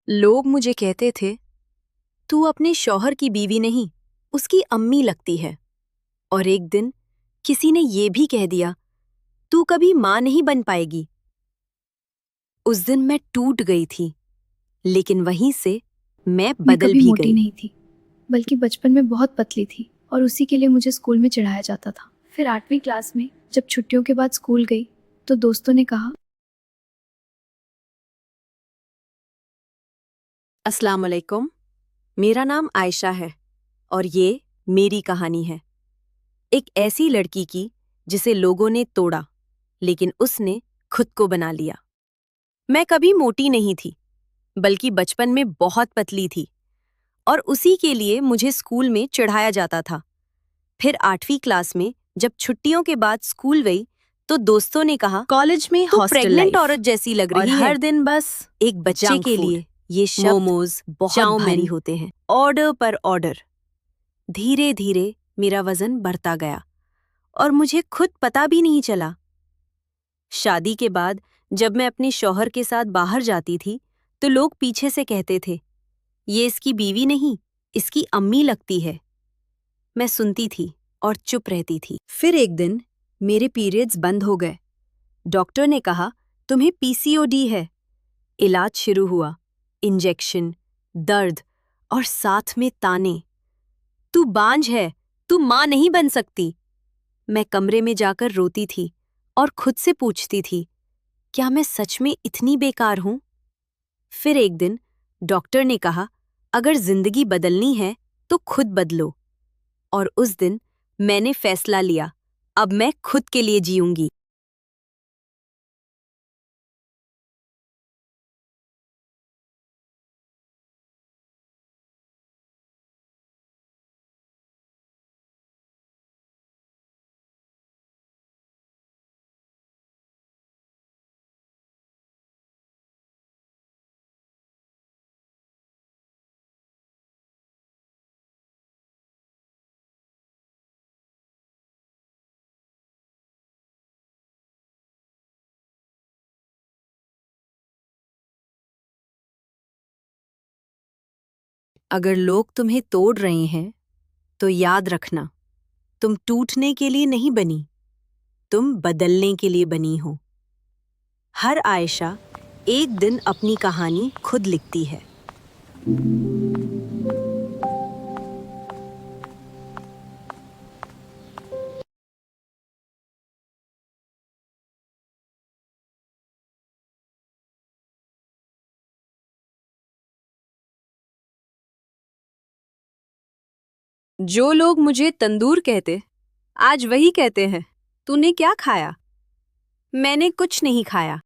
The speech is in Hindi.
लोग मुझे कहते थे, तू अपने शौहर की बीवी नहीं, उसकी अम्मी लगती है। और एक दिन किसी ने ये भी कह दिया, तू कभी मां नहीं बन पाएगी। उस दिन मैं टूट गई थी, लेकिन वहीं से मैं मैं बदल कभी भी मोटी गई। नहीं थी, बल्कि बचपन में बहुत पतली थी और उसी के लिए मुझे स्कूल में चढ़ाया जाता था। फिर 8वीं क्लास में जब छुट्टियों के बाद स्कूल गई तो दोस्तों ने कहा, अस्सलाम वालेकुम, मेरा नाम आयशा है और ये मेरी कहानी है। एक ऐसी लड़की की जिसे लोगों ने तोड़ा, लेकिन उसने खुद को बना लिया। मैं कभी मोटी नहीं थी, बल्कि बचपन में बहुत पतली थी और उसी के लिए मुझे स्कूल में चढ़ाया जाता था। फिर 8वीं क्लास में जब छुट्टियों के बाद स्कूल गई तो दोस्तों ने कहा, कॉलेज में तू हॉस्टल प्रेग्नेंट लाइफ औरत जैसी लग और रही है। हर दिन बस एक बच्चे जंक के फूड, लिए ये शब्द मोमोज, बहुत चाउमीन, भारी होते हैं। ऑर्डर पर ऑर्डर। धीरे धीरे मेरा वजन बढ़ता गया और मुझे खुद पता भी नहीं चला। शादी के बाद जब मैं अपने शौहर के साथ बाहर जाती थी तो लोग पीछे से कहते थे, ये इसकी बीवी नहीं, इसकी अम्मी लगती है। मैं सुनती थी और चुप रहती थी। फिर एक दिन मेरे पीरियड्स बंद हो गए। डॉक्टर ने कहा, तुम्हें पीसीओडी है। इलाज शुरू हुआ, इंजेक्शन, दर्द और साथ में ताने। तू बांझ है, तू मां नहीं बन सकती। मैं कमरे में जाकर रोती थी और खुद से पूछती थी, क्या मैं सच में इतनी बेकार हूं? फिर एक दिन डॉक्टर ने कहा, अगर जिंदगी बदलनी है तो खुद बदलो। और उस दिन मैंने फैसला लिया, अब मैं खुद के लिए जीऊंगी। अगर लोग तुम्हें तोड़ रहे हैं तो याद रखना, तुम टूटने के लिए नहीं बनी, तुम बदलने के लिए बनी हो। हर आयशा एक दिन अपनी कहानी खुद लिखती है। जो लोग मुझे तंदूर कहते, आज वही कहते हैं, तूने क्या खाया? मैंने कुछ नहीं खाया।